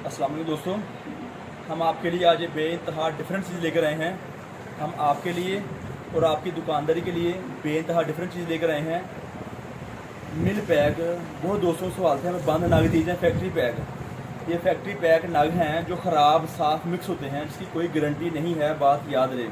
अस्सलाम वालेकुम दोस्तों, हम आपके लिए आज बेइंतहा डिफरेंट चीज़ लेकर आए हैं। हम आपके लिए और आपकी दुकानदारी के लिए बेइंतहा डिफरेंट चीज़ लेकर आए हैं। मिल पैक, बहुत दोस्तों सवाल थे हमें बंद नग दीजिए फैक्ट्री पैक। ये फैक्ट्री पैक नग हैं जो ख़राब साफ़ मिक्स होते हैं, जिसकी कोई गारंटी नहीं है, बात याद रहे।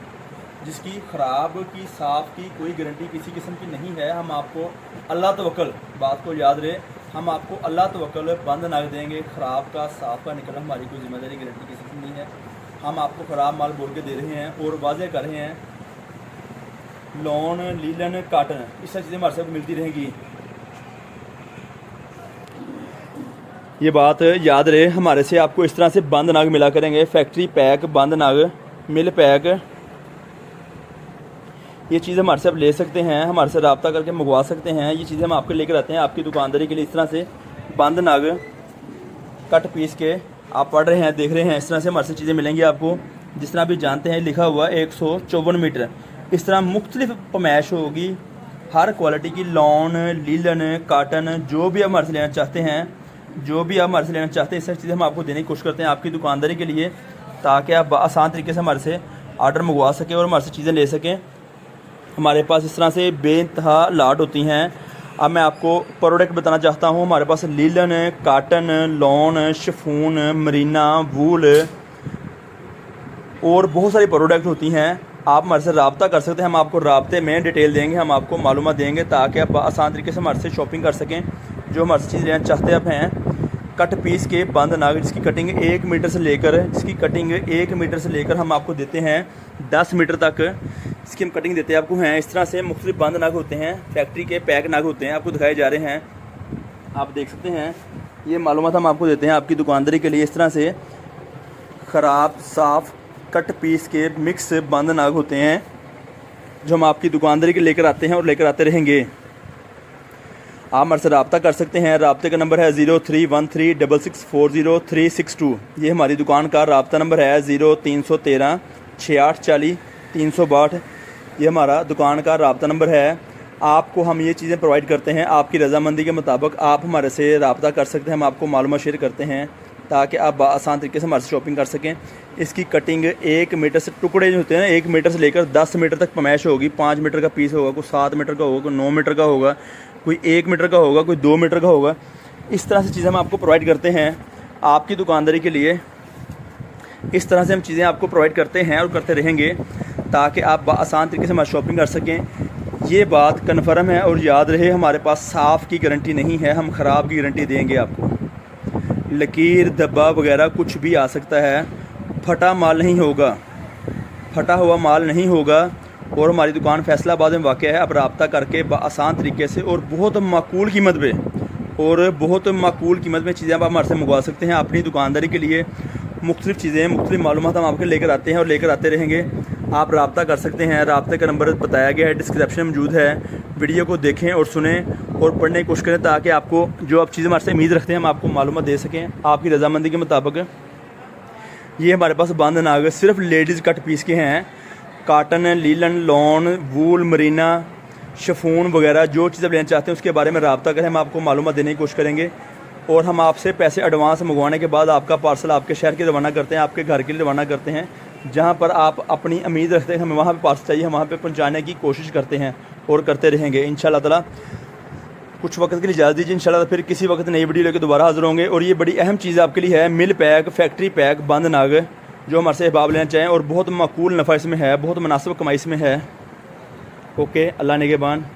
जिसकी ख़राब की साफ़ की कोई गारंटी किसी किस्म की नहीं है। हम आपको अल्लाह तवक्कल, बात को याद रहे, हम आपको अल्लाह तवक्कल बंद नग देंगे। ख़राब का साफ़ का निकलना हमारी कोई ज़िम्मेदारी गारंटी किसी की नहीं है। हम आपको ख़राब माल बोल के दे रहे हैं और वाज़े कर रहे हैं। लॉन, लीलन, काटन, इस सब चीज़ें हमारे साथ मिलती रहेंगी। ये बात याद रहे, हमारे से आपको इस तरह से बंद नग मिला करेंगे। फैक्ट्री पैक बंद नग, मिल पैक, ये चीज़ हमारे से आप ले सकते हैं, हमारे से रब्ता करके मंगवा सकते हैं। ये चीज़ें हम आपके लेकर आते हैं आपकी दुकानदारी के लिए। इस तरह से बंद नग कट पीस के आप पढ़ रहे हैं, देख रहे हैं, इस तरह से हमारे से चीज़ें मिलेंगी आपको। जिस तरह भी जानते हैं लिखा हुआ 154 मीटर, इस तरह मुख्तलिफ पमैश होगी हर क्वालिटी की। लॉन, लीलन, काटन, जो भी आप हमारे से लेना चाहते हैं, जो भी आप हमारे से लेना चाहते हैं, इस तरह चीज़ें हम आपको देने की कोशिश करते हैं आपकी दुकानदारी के लिए, ताकि आप आसान तरीके से हमारे से आर्डर मंगवा सकें और हमारे से चीज़ें ले सकें। हमारे पास इस तरह से बेइंतहा लाट होती हैं। अब मैं आपको प्रोडक्ट बताना चाहता हूँ। हमारे पास linen, cotton, lawn, chiffon, marina, wool और बहुत सारी प्रोडक्ट होती हैं। आप हमारे से रब्ता कर सकते हैं, हम आपको रब्ते में डिटेल देंगे, हम आपको मालूमात देंगे, ताकि आप आसान तरीके से हमारे से शॉपिंग कर सकें। जो हमारे से चीज़ लेना चाहते आप हैं, कट पीस के बंद नग, जिसकी कटिंग 1 मीटर से लेकर हम आपको देते हैं 10 मीटर तक इसकी हम कटिंग देते हैं आपको हैं। इस तरह से मुख्तलिफ बंद नग होते हैं, फैक्ट्री के पैक नग होते हैं, आपको दिखाए जा रहे हैं, आप देख सकते हैं। ये मालूमात हम आपको देते हैं आपकी दुकानदारी के लिए। इस तरह से ख़राब साफ़ कट पीस के मिक्स बंद नग होते हैं, जो हम आपकी दुकानदारी के लेकर आते हैं और लेकर आते रहेंगे। आप हमारे से रब्ता कर सकते हैं। रब्ते का नंबर है 03136640 ये हमारी दुकान का रब्ता नंबर है। 0313 6840 362 ये हमारा दुकान का रब्ता नंबर है। आपको हम ये चीज़ें प्रोवाइड करते हैं आपकी रज़ामंदी के मुताबिक। आप हमारे से रब्ता कर सकते हैं, हम आपको मालूमात शेयर करते हैं, ताकि आप आसान तरीके से हमारे से शॉपिंग कर सकें। इसकी कटिंग 1 मीटर से, टुकड़े जो होते हैं ना, 1 मीटर से लेकर 10 मीटर तक पमैश होगी। 5 मीटर का पीस होगा, कोई 7 मीटर का होगा, कोई 9 मीटर का होगा, कोई 1 मीटर का होगा, कोई 2 मीटर का होगा। इस तरह से चीज़ें हम आपको प्रोवाइड करते हैं आपकी दुकानदारी के लिए। इस तरह से हम चीज़ें आपको प्रोवाइड करते हैं और करते रहेंगे, ताकि आप आसान तरीके से हमारी शॉपिंग कर सकें। ये बात कन्फर्म है और याद रहे, हमारे पास साफ़ की गारंटी नहीं है, हम ख़राब की गारंटी देंगे आपको। लकीर, धब्बा वगैरह कुछ भी आ सकता है, फटा माल नहीं होगा, फटा हुआ माल नहीं होगा। और हमारी दुकान फैसलाबाद में वाक़ है। आप रब्ता करके आसान तरीके से और बहुत माकूल कीमत पे चीज़ें आप हमारे से मंगवा सकते हैं अपनी दुकानदारी के लिए। मुख्तलिफ़ चीज़ें, मुख्तलिफ़ मालूमात हम आपके लेकर आते हैं और लेकर आते रहेंगे। आप रब्ता कर सकते हैं, रब्ते का नंबर बताया गया है, डिस्क्रिप्शन में मौजूद है। वीडियो को देखें और सुनें और पढ़ने की कोशिश करें, ताकि आपको जो आप चीज़ें हमारे से उम्मीद रखते हैं हम आपको मालूमात दे सकें आपकी रज़ामंदी के मुताबिक। ये हमारे पास बंद नग सिर्फ लेडीज़ कट पीस के हैं। काटन, लीलन, लॉन, वूल, मरीना, शिफॉन वगैरह जो चीज़ आप लेना चाहते हैं उसके बारे में रब्ता करें, हम आपको मालूमात देने की कोशिश करेंगे। और हम आपसे पैसे एडवांस मंगवाने के बाद आपका पार्सल आपके शहर के रवाना करते हैं, आपके घर के लिए रवाना करते हैं। जहाँ पर आप अपनी उम्मीद रखते हैं हमें वहाँ पे पार्सल चाहिए, हम वहाँ पे पहुँचाने की कोशिश करते हैं और करते रहेंगे इंशाअल्लाह ताला। कुछ वक्त के लिए इजाज़त दीजिए, इंशाअल्लाह फिर किसी वक्त नई वीडियो लेकर दोबारा हाज़िर होंगे। और ये बड़ी अहम चीज़ आपके लिए है, मिल पैक, फैक्ट्री पैक बंद नग, जो हमारे से अहबाब लेना चाहें, और बहुत माकूल नफ़ा इसमें है, बहुत मुनासिब कमाई इसमें है। ओके, अल्लाह निगहबान।